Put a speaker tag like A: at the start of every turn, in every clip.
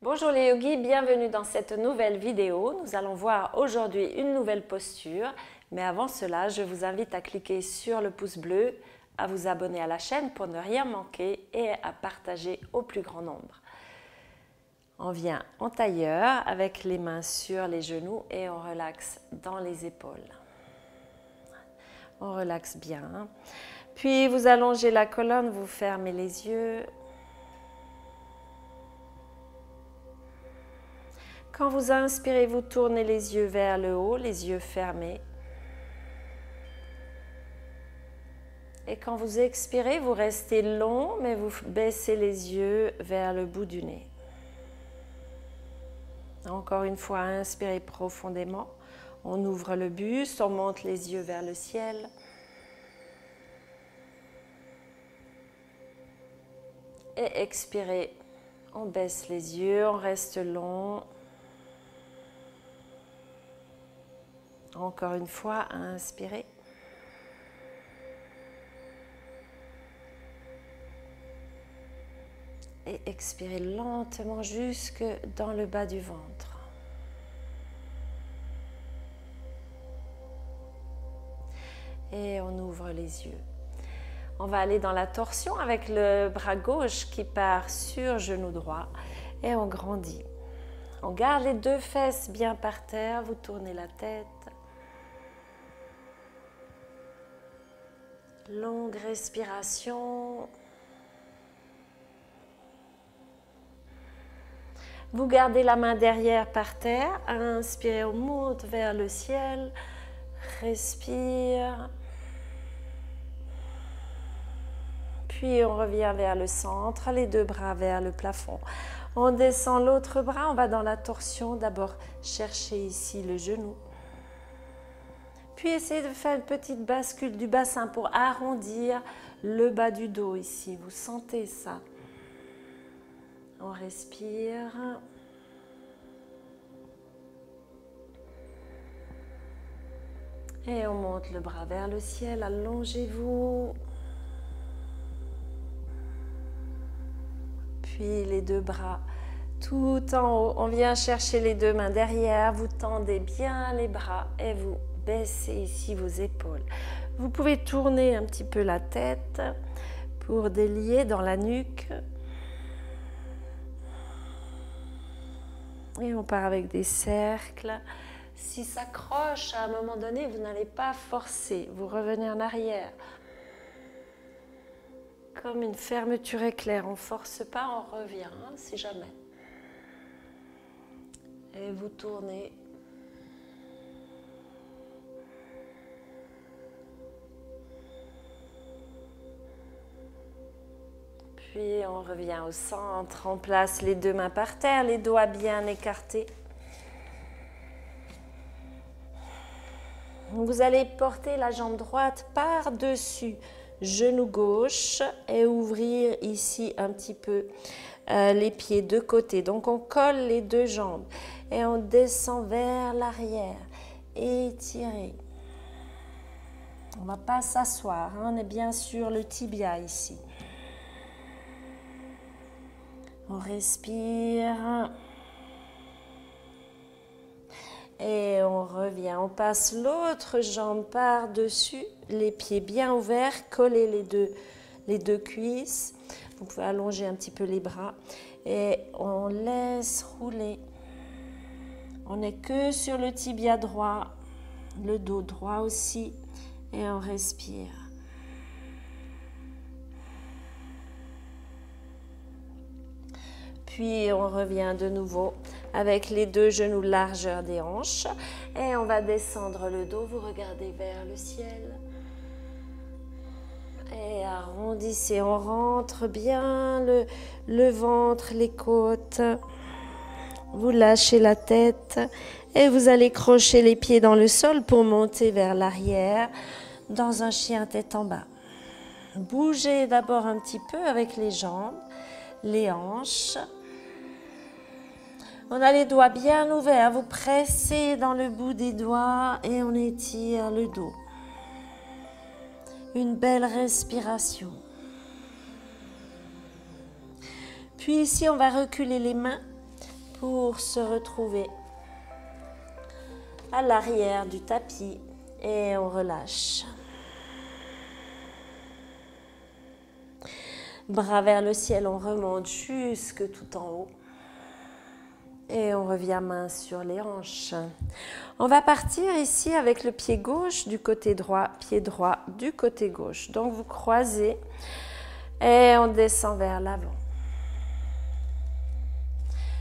A: Bonjour les yogis, bienvenue dans cette nouvelle vidéo. Nous allons voir aujourd'hui une nouvelle posture, mais avant cela, je vous invite à cliquer sur le pouce bleu, à vous abonner à la chaîne pour ne rien manquer et à partager au plus grand nombre. On vient en tailleur avec les mains sur les genoux et on relaxe dans les épaules. On relaxe bien. Puis vous allongez la colonne, vous fermez les yeux. Quand vous inspirez, vous tournez les yeux vers le haut, les yeux fermés. Et quand vous expirez, vous restez long, mais vous baissez les yeux vers le bout du nez. Encore une fois, inspirez profondément. On ouvre le buste, on monte les yeux vers le ciel. Et expirez, on baisse les yeux, on reste long. Encore une fois, inspirez. Et expirez lentement jusque dans le bas du ventre. Et on ouvre les yeux. On va aller dans la torsion avec le bras gauche qui part sur genou droit et on grandit. On garde les deux fesses bien par terre, vous tournez la tête. Longue respiration. Vous gardez la main derrière par terre. Inspirez, on monte vers le ciel. Respire. Puis on revient vers le centre, les deux bras vers le plafond. On descend l'autre bras, on va dans la torsion. D'abord, cherchez ici le genou. Puis essayez de faire une petite bascule du bassin pour arrondir le bas du dos ici. Vous sentez ça? On respire. Et on monte le bras vers le ciel. Allongez-vous. Puis les deux bras tout en haut. On vient chercher les deux mains derrière. Vous tendez bien les bras et vous baissez ici vos épaules. Vous pouvez tourner un petit peu la tête pour délier dans la nuque. Et on part avec des cercles. Si ça accroche à un moment donné, vous n'allez pas forcer. Vous revenez en arrière. Comme une fermeture éclair. On ne force pas, on revient, hein, si jamais. Et vous tournez. Puis on revient au centre, on place les deux mains par terre, les doigts bien écartés. Vous allez porter la jambe droite par-dessus genou gauche et ouvrir ici un petit peu les pieds de côté. Donc on colle les deux jambes et on descend vers l'arrière. Étirez. On ne va pas s'asseoir, hein, on est bien sur le tibia ici. On respire. Et on revient. On passe l'autre jambe par-dessus, les pieds bien ouverts, coller les deux cuisses. Vous pouvez allonger un petit peu les bras. Et on laisse rouler. On n'est que sur le tibia droit, le dos droit aussi. Et on respire. Puis on revient de nouveau avec les deux genoux largeur des hanches. Et on va descendre le dos, vous regardez vers le ciel. Et arrondissez, on rentre bien le ventre, les côtes. Vous lâchez la tête et vous allez crocher les pieds dans le sol pour monter vers l'arrière dans un chien tête en bas. Bougez d'abord un petit peu avec les jambes, les hanches. On a les doigts bien ouverts, vous pressez dans le bout des doigts et on étire le dos. Une belle respiration. Puis ici, on va reculer les mains pour se retrouver à l'arrière du tapis et on relâche. Bras vers le ciel, on remonte jusque tout en haut. Et on revient main sur les hanches. On va partir ici avec le pied gauche du côté droit, pied droit du côté gauche. Donc vous croisez et on descend vers l'avant.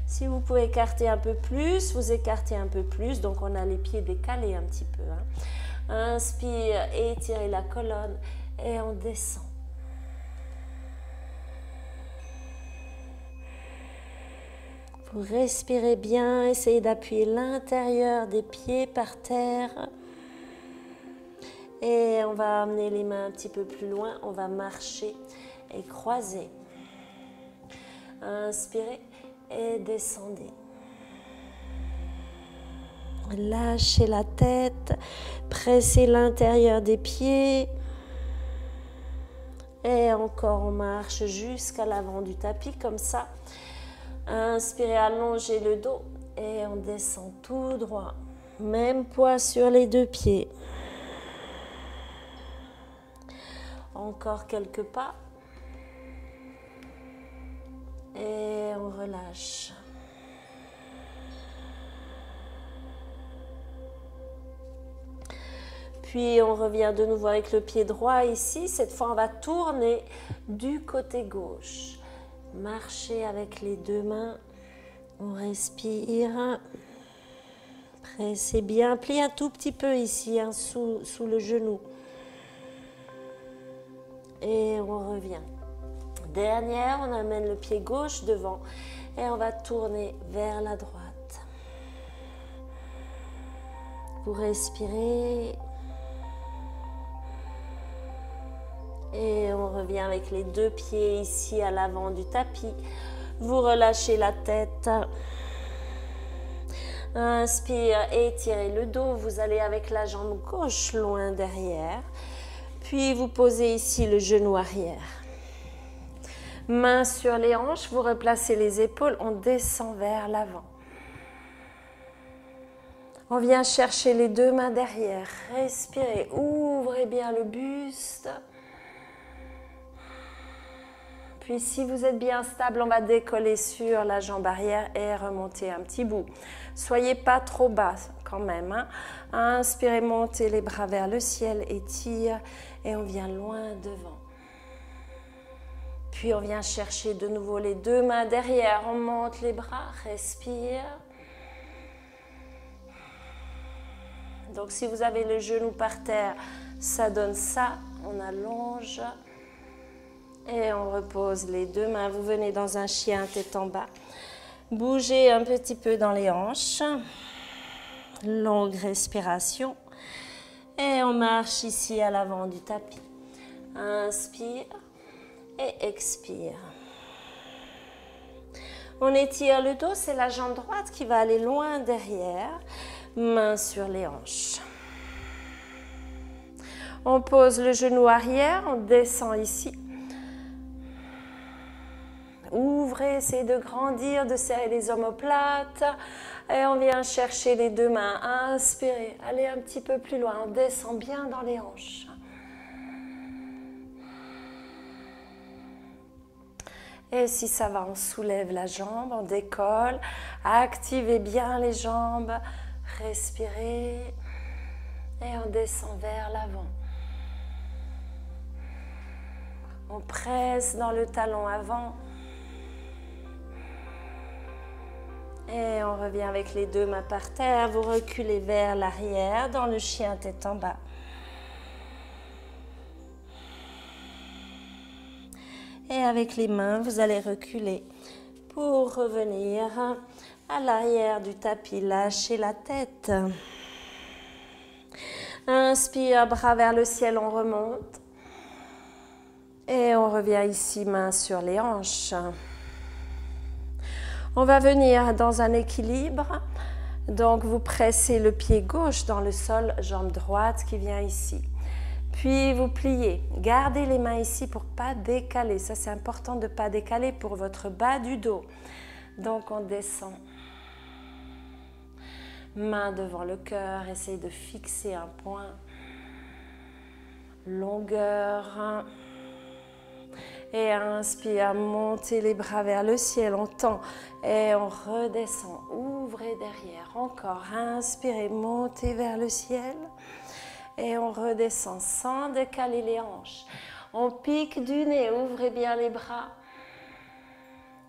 A: Si vous pouvez écarter un peu plus, vous écartez un peu plus. Donc on a les pieds décalés un petit peu. Inspire, étirez la colonne et on descend. Vous respirez bien, essayez d'appuyer l'intérieur des pieds par terre. Et on va amener les mains un petit peu plus loin. On va marcher et croiser. Inspirez et descendez. Lâchez la tête, pressez l'intérieur des pieds. Et encore, on marche jusqu'à l'avant du tapis comme ça. Inspirez, allongez le dos et on descend tout droit. Même poids sur les deux pieds. Encore quelques pas. Et on relâche. Puis on revient de nouveau avec le pied droit ici. Cette fois, on va tourner du côté gauche. Marchez avec les deux mains, on respire, pressez bien, pliez un tout petit peu ici, sous le genou. Et on revient. Dernière, on amène le pied gauche devant et on va tourner vers la droite. Vous respirez. Et on revient avec les deux pieds ici à l'avant du tapis. Vous relâchez la tête. Inspire, étirez le dos. Vous allez avec la jambe gauche loin derrière. Puis vous posez ici le genou arrière. Main sur les hanches, vous replacez les épaules. On descend vers l'avant. On vient chercher les deux mains derrière. Respirez, ouvrez bien le buste. Puis si vous êtes bien stable, on va décoller sur la jambe arrière et remonter un petit bout. Soyez pas trop bas quand même. Inspirez, montez les bras vers le ciel, étire et on vient loin devant. Puis on vient chercher de nouveau les deux mains derrière, on monte les bras, respire. Donc si vous avez le genou par terre, ça donne ça, on allonge. Et on repose les deux mains. Vous venez dans un chien tête en bas. Bougez un petit peu dans les hanches. Longue respiration. Et on marche ici à l'avant du tapis. Inspire et expire. On étire le dos. C'est la jambe droite qui va aller loin derrière. Main sur les hanches. On pose le genou arrière. On descend ici. Ouvrez, essayez de grandir, de serrer les omoplates. Et on vient chercher les deux mains. Inspirez, allez un petit peu plus loin. On descend bien dans les hanches. Et si ça va, on soulève la jambe, on décolle. Activez bien les jambes. Respirez. Et on descend vers l'avant. On presse dans le talon avant. Et on revient avec les deux mains par terre. Vous reculez vers l'arrière dans le chien tête en bas. Et avec les mains, vous allez reculer pour revenir à l'arrière du tapis. Lâchez la tête. Inspire, bras vers le ciel, on remonte. Et on revient ici, main sur les hanches. On va venir dans un équilibre. Donc, vous pressez le pied gauche dans le sol, jambe droite qui vient ici. Puis, vous pliez. Gardez les mains ici pour ne pas décaler. Ça, c'est important de ne pas décaler pour votre bas du dos. Donc, on descend. Main devant le cœur, essayez de fixer un point. Longueur. Et inspire, montez les bras vers le ciel, on tend et on redescend. Ouvrez derrière, encore. Inspirez, montez vers le ciel et on redescend sans décaler les hanches. On pique du nez, ouvrez bien les bras.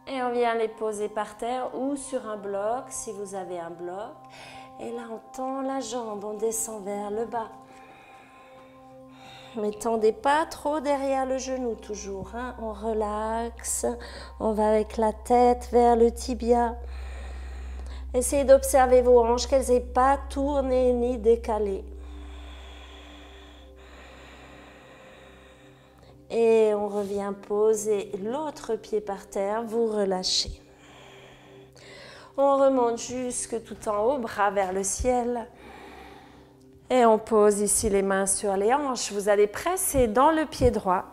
A: Et on vient les poser par terre ou sur un bloc, si vous avez un bloc. Et là, on tend la jambe, on descend vers le bas. Mais tendez pas trop derrière le genou, toujours. Hein. On relaxe, on va avec la tête vers le tibia. Essayez d'observer vos hanches, qu'elles n'aient pas tourné ni décalé. Et on revient poser l'autre pied par terre, vous relâchez. On remonte jusque tout en haut, bras vers le ciel. Et on pose ici les mains sur les hanches. Vous allez presser dans le pied droit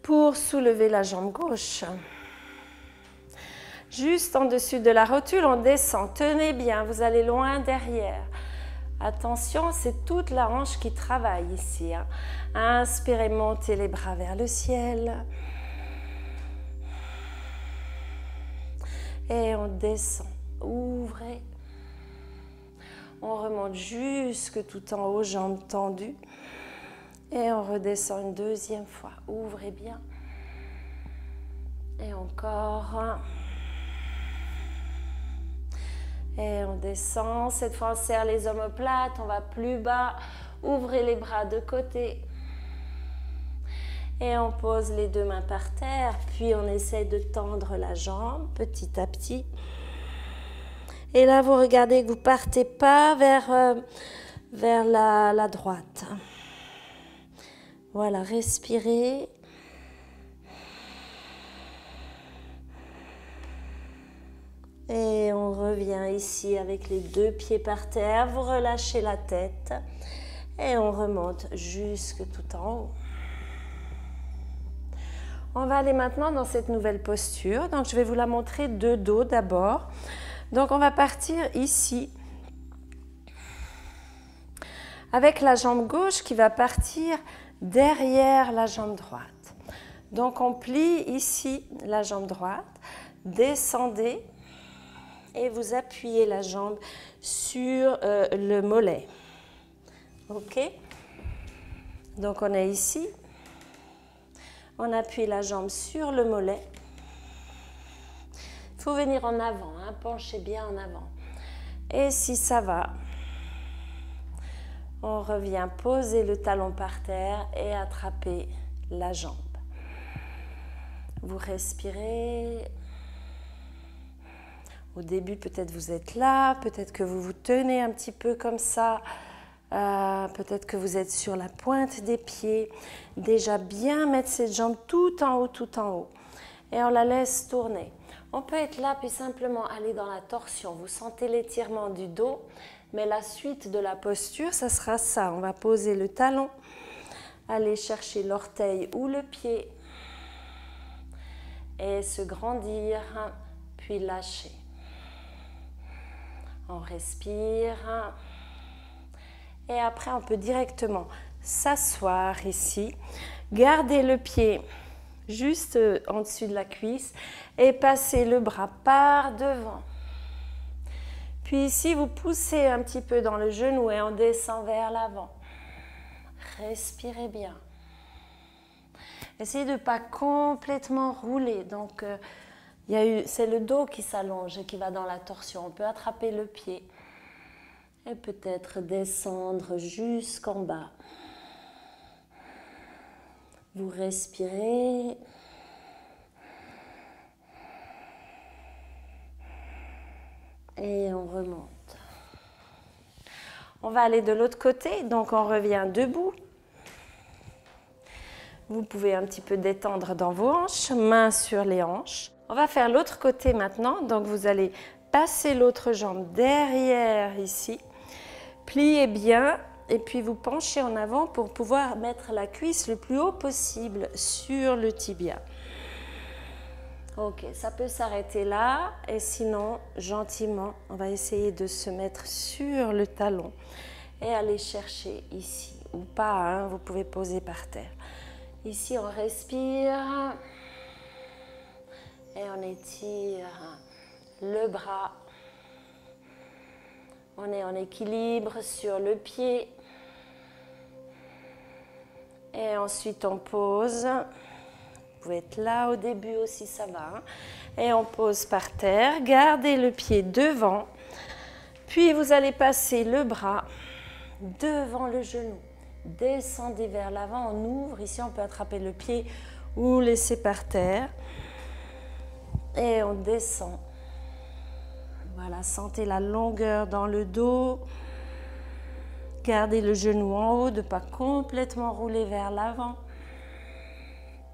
A: pour soulever la jambe gauche. Juste en dessus de la rotule, on descend. Tenez bien, vous allez loin derrière. Attention, c'est toute la hanche qui travaille ici. Hein. Inspirez, montez les bras vers le ciel. Et on descend. Ouvrez. On remonte jusque tout en haut, jambes tendues. Et on redescend une deuxième fois. Ouvrez bien. Et encore. Et on descend. Cette fois, on serre les omoplates. On va plus bas. Ouvrez les bras de côté. Et on pose les deux mains par terre. Puis, on essaie de tendre la jambe petit à petit. Et là, vous regardez que vous ne partez pas vers la droite. Voilà, respirez. Et on revient ici avec les deux pieds par terre. Vous relâchez la tête. Et on remonte jusque tout en haut. On va aller maintenant dans cette nouvelle posture. Donc, je vais vous la montrer de dos d'abord. Donc, on va partir ici avec la jambe gauche qui va partir derrière la jambe droite. Donc, on plie ici la jambe droite, descendez et vous appuyez la jambe sur le mollet. OK? Donc, on est ici. On appuie la jambe sur le mollet. Il faut venir en avant, hein, penchez bien en avant. Et si ça va, on revient poser le talon par terre et attraper la jambe. Vous respirez. Au début, peut-être vous êtes là, peut-être que vous vous tenez un petit peu comme ça. Peut-être que vous êtes sur la pointe des pieds. Déjà bien mettre cette jambe tout en haut, tout en haut. Et on la laisse tourner. On peut être là puis simplement aller dans la torsion. Vous sentez l'étirement du dos, mais la suite de la posture, ça sera ça. On va poser le talon, aller chercher l'orteil ou le pied et se grandir, puis lâcher. On respire. Et après, on peut directement s'asseoir ici, garder le pied juste en dessus de la cuisse et passer le bras par devant. Puis ici, vous poussez un petit peu dans le genou et on descend vers l'avant. Respirez bien. Essayez de ne pas complètement rouler. Donc, c'est le dos qui s'allonge et qui va dans la torsion. On peut attraper le pied. Et peut-être descendre jusqu'en bas. Vous respirez. Et on remonte. On va aller de l'autre côté, donc on revient debout. Vous pouvez un petit peu détendre dans vos hanches, mains sur les hanches. On va faire l'autre côté maintenant, donc vous allez passer l'autre jambe derrière ici. Pliez bien et puis vous penchez en avant pour pouvoir mettre la cuisse le plus haut possible sur le tibia. Ok, ça peut s'arrêter là et sinon, gentiment, on va essayer de se mettre sur le talon et aller chercher ici. Ou pas, hein, vous pouvez poser par terre. Ici, on respire et on étire le bras. On est en équilibre sur le pied. Et ensuite, on pose. Vous pouvez être là au début aussi, ça va. Hein? Et on pose par terre. Gardez le pied devant. Puis, vous allez passer le bras devant le genou. Descendez vers l'avant. On ouvre. Ici, on peut attraper le pied ou laisser par terre. Et on descend. Voilà, sentez la longueur dans le dos. Gardez le genou en haut, de ne pas complètement rouler vers l'avant.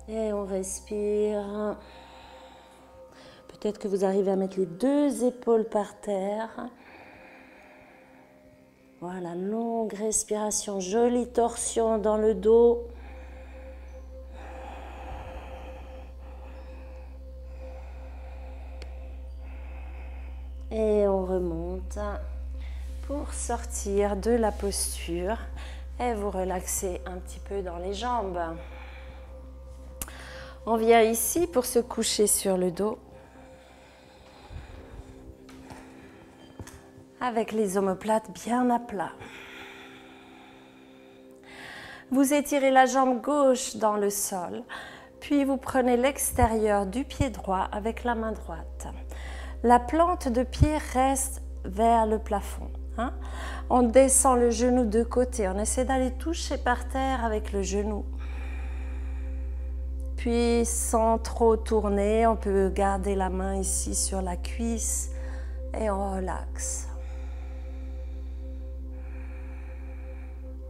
A: Et on respire. Peut-être que vous arrivez à mettre les deux épaules par terre. Voilà, longue respiration, jolie torsion dans le dos. Et on remonte pour sortir de la posture et vous relaxer un petit peu dans les jambes. On vient ici pour se coucher sur le dos avec les omoplates bien à plat. Vous étirez la jambe gauche dans le sol, puis vous prenez l'extérieur du pied droit avec la main droite. La plante de pied reste vers le plafond. Hein? On descend le genou de côté, on essaie d'aller toucher par terre avec le genou. Puis sans trop tourner, on peut garder la main ici sur la cuisse et on relaxe.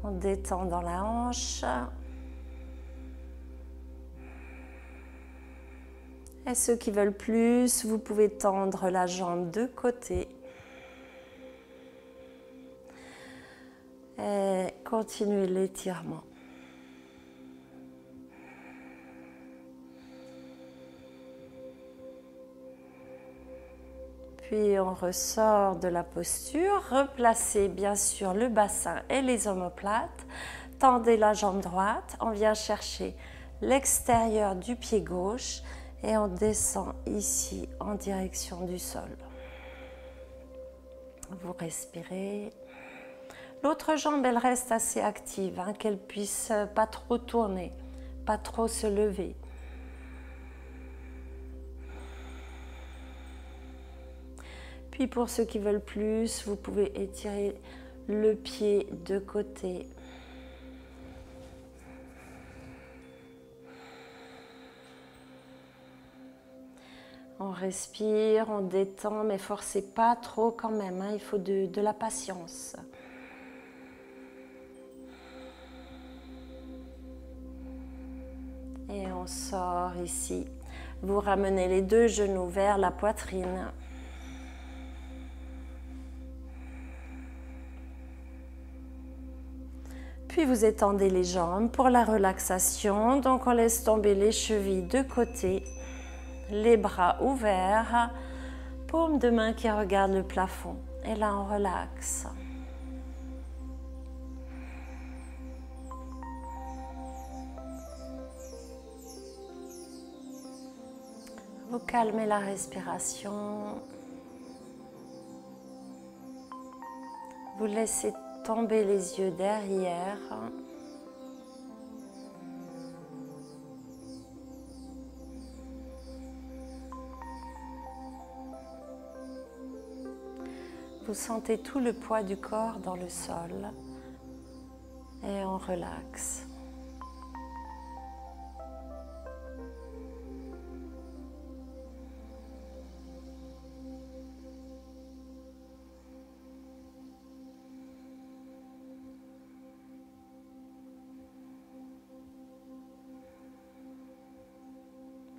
A: On détend dans la hanche. Et ceux qui veulent plus, vous pouvez tendre la jambe de côté. Et continuez l'étirement. Puis on ressort de la posture. Replacez bien sûr le bassin et les omoplates. Tendez la jambe droite. On vient chercher l'extérieur du pied gauche. Et on descend ici en direction du sol. Vous respirez. L'autre jambe, elle reste assez active, hein, qu'elle puisse pas trop tourner, pas trop se lever. Puis pour ceux qui veulent plus, vous pouvez étirer le pied de côté. On respire, on détend, mais forcez pas trop quand même, hein, il faut de la patience. Et on sort ici. Vous ramenez les deux genoux vers la poitrine. Puis vous étendez les jambes pour la relaxation. Donc on laisse tomber les chevilles de côté. Les bras ouverts, paume de main qui regarde le plafond. Et là, on relaxe. Vous calmez la respiration. Vous laissez tomber les yeux derrière. Vous sentez tout le poids du corps dans le sol et on relaxe.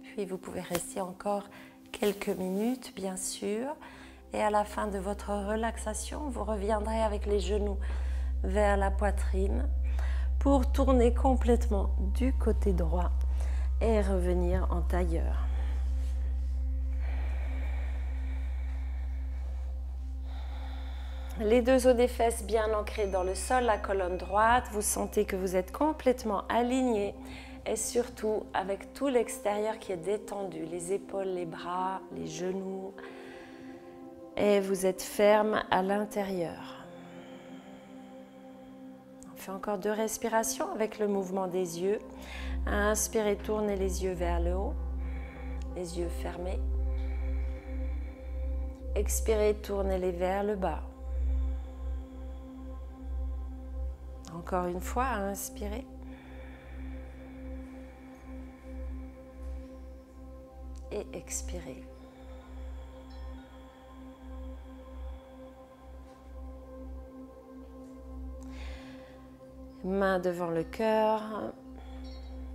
A: Puis vous pouvez rester encore quelques minutes, bien sûr. Et à la fin de votre relaxation, vous reviendrez avec les genoux vers la poitrine pour tourner complètement du côté droit et revenir en tailleur. Les deux os des fesses bien ancrés dans le sol, la colonne droite. Vous sentez que vous êtes complètement aligné et surtout avec tout l'extérieur qui est détendu, les épaules, les bras, les genoux. Et vous êtes ferme à l'intérieur. On fait encore 2 respirations avec le mouvement des yeux. Inspirez, tournez les yeux vers le haut, les yeux fermés. Expirez, tournez-les vers le bas. Encore une fois, inspirez. Et expirez. Main devant le cœur.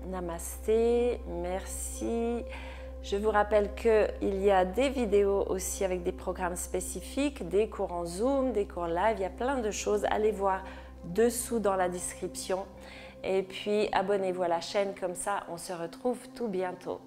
A: Namasté, merci. Je vous rappelle qu'il y a des vidéos aussi avec des programmes spécifiques, des cours en Zoom, des cours live, il y a plein de choses. Allez voir dessous dans la description. Et puis abonnez-vous à la chaîne, comme ça on se retrouve tout bientôt.